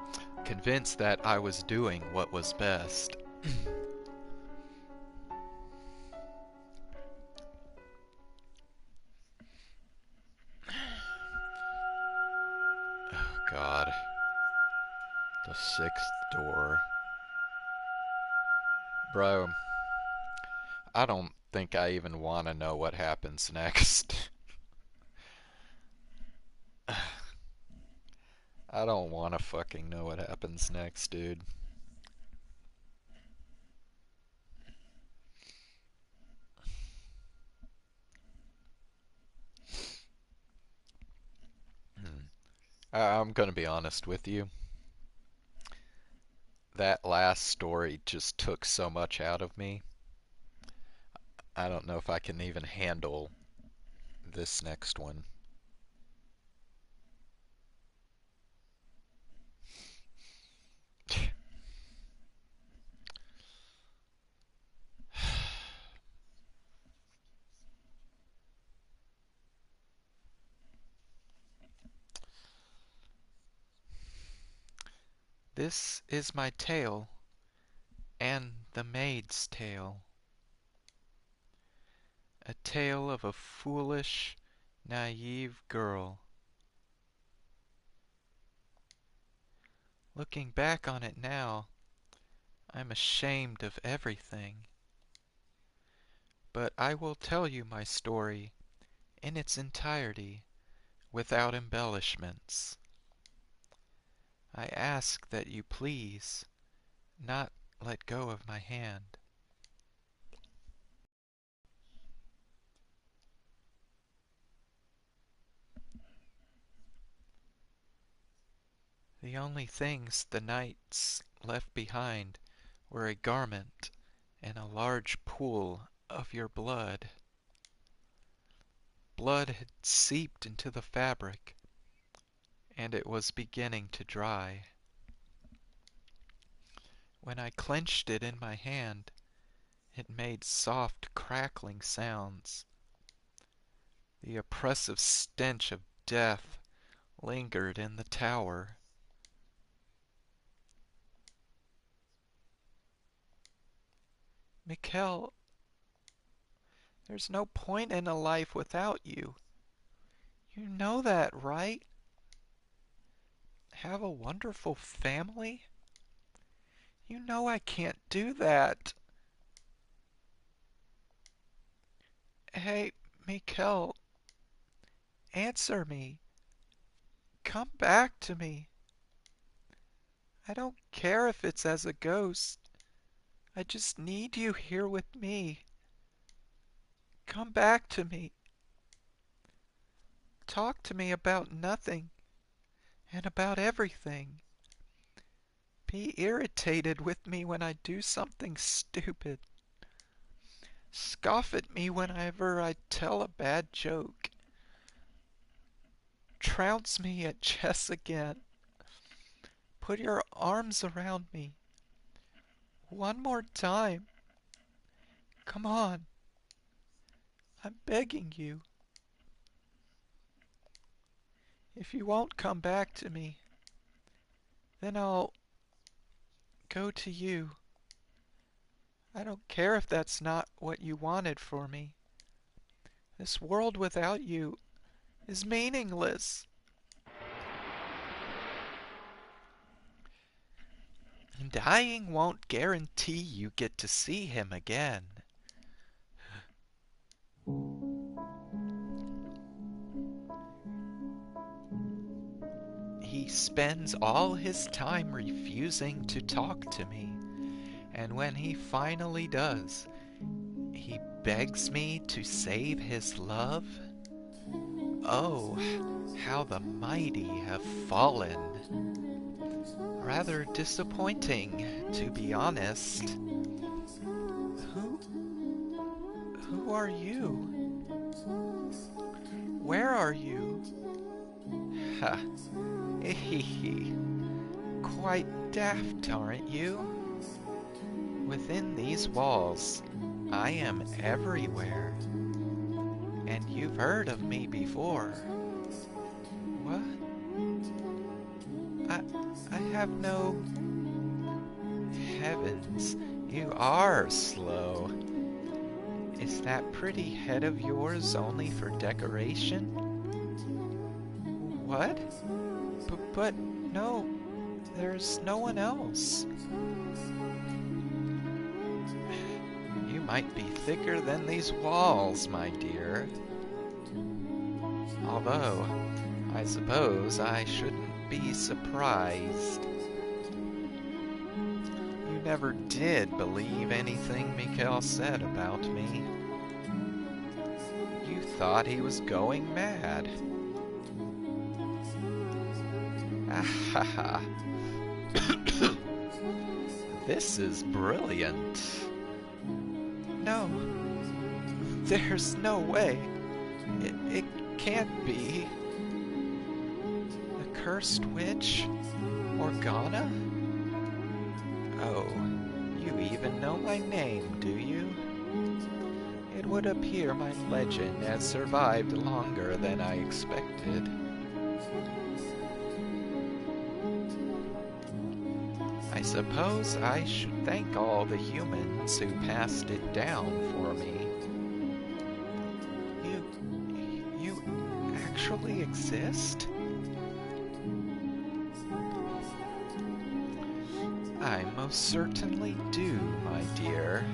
convinced that I was doing what was best. Oh God. The sixth door. Bro, I don't think I even want to know what happens next. I don't want to fucking know what happens next, dude. I'm gonna be honest with you. That last story just took so much out of me. I don't know if I can even handle this next one. This is my tale, and the maid's tale. A tale of a foolish, naive girl. Looking back on it now, I'm ashamed of everything. But I will tell you my story in its entirety, without embellishments. I ask that you please not let go of my hand. The only things the knights left behind were a garment and a large pool of your blood. Blood had seeped into the fabric, and it was beginning to dry. When I clenched it in my hand, it made soft crackling sounds. The oppressive stench of death lingered in the tower. Michel, there's no point in a life without you. You know that, right? Have a wonderful family? You know I can't do that. Hey, Michel, answer me. Come back to me. I don't care if it's as a ghost. I just need you here with me. Come back to me. Talk to me about nothing and about everything. Be irritated with me when I do something stupid. Scoff at me whenever I tell a bad joke. Trounce me at chess again. Put your arms around me. One more time. Come on. I'm begging you. If you won't come back to me, then I'll go to you. I don't care if that's not what you wanted for me. This world without you is meaningless. And dying won't guarantee you get to see him again. He spends all his time refusing to talk to me, and when he finally does, he begs me to save his love. Oh, how the mighty have fallen. Rather disappointing, to be honest. Who are you? Where are you? Ha, hee. Quite daft, aren't you? Within these walls, I am everywhere. And you've heard of me before. What? I have no... Heavens, you are slow. Is that pretty head of yours only for decoration? What? But no, there's no one else. You might be thicker than these walls, my dear. Although, I suppose I shouldn't be surprised. You never did believe anything Michel said about me. You thought he was going mad. Ahaha. This is brilliant. No, there's no way. It can't be. The cursed witch? Morgana? Oh, you even know my name, do you? It would appear my legend has survived longer than I expected. I suppose I should thank all the humans who passed it down for me. You actually exist? I most certainly do, my dear.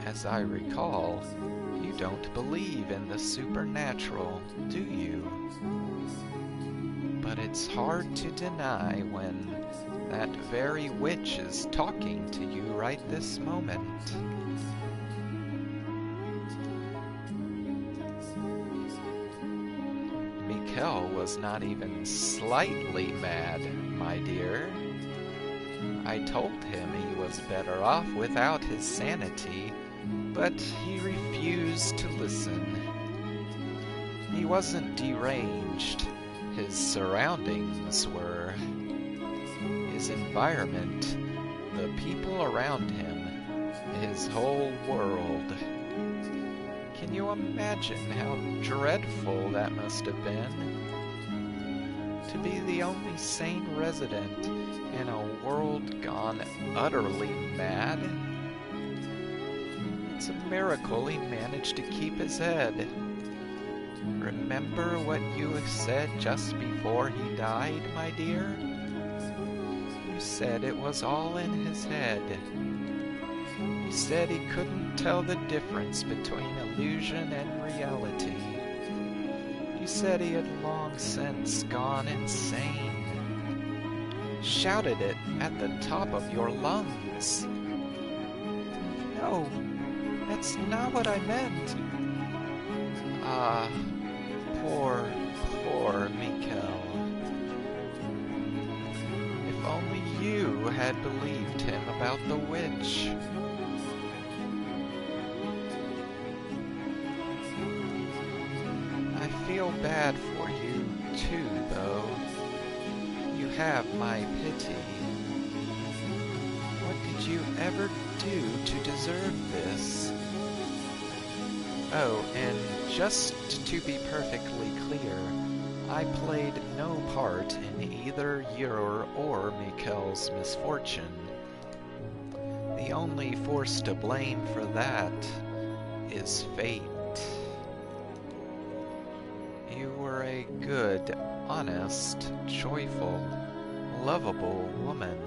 As I recall, you don't believe in the supernatural, do you? But it's hard to deny when that very witch is talking to you right this moment. Michel was not even slightly mad, my dear. I told him he was better off without his sanity, but he refused to listen. He wasn't deranged. His surroundings were. His environment, the people around him, his whole world. Can you imagine how dreadful that must have been? To be the only sane resident in a world gone utterly mad? It's a miracle he managed to keep his head. Remember what you said just before he died, my dear? You said it was all in his head. You said he couldn't tell the difference between illusion and reality. You said he had long since gone insane. Shouted it at the top of your lungs. No, that's not what I meant. Ah, poor Michel. If only you had believed him about the witch. I feel bad for you, too, though. You have my pity. What did you ever do to deserve this? Oh, and just to be perfectly clear, I played no part in either your or Michel's misfortune. The only force to blame for that is fate. You were a good, honest, joyful, lovable woman.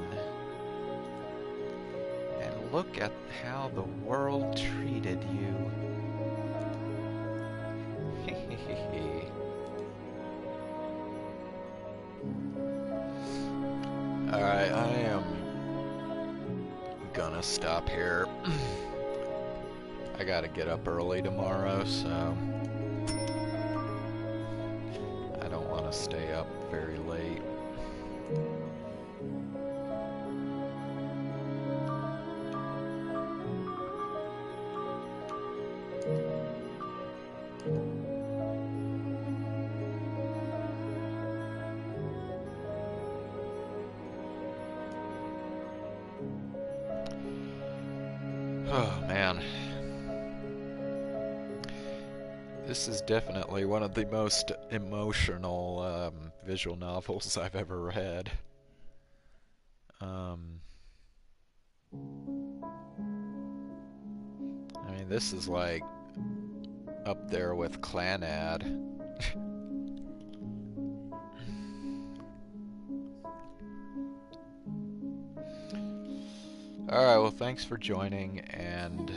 And look at how the world treated you. gonna stop here. I gotta get up early tomorrow, so I don't want to stay up very late. Oh man. This is definitely one of the most emotional visual novels I've ever read. I mean, this is like up there with Clanad. Alright, well, thanks for joining, and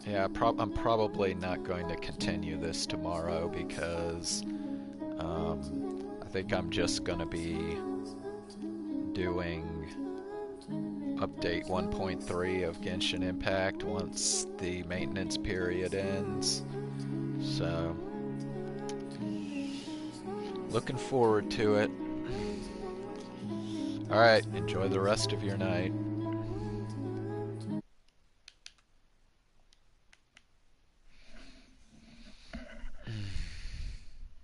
yeah, I'm probably not going to continue this tomorrow because I think I'm just going to be doing update 1.3 of Genshin Impact once the maintenance period ends. So, looking forward to it. Alright, enjoy the rest of your night.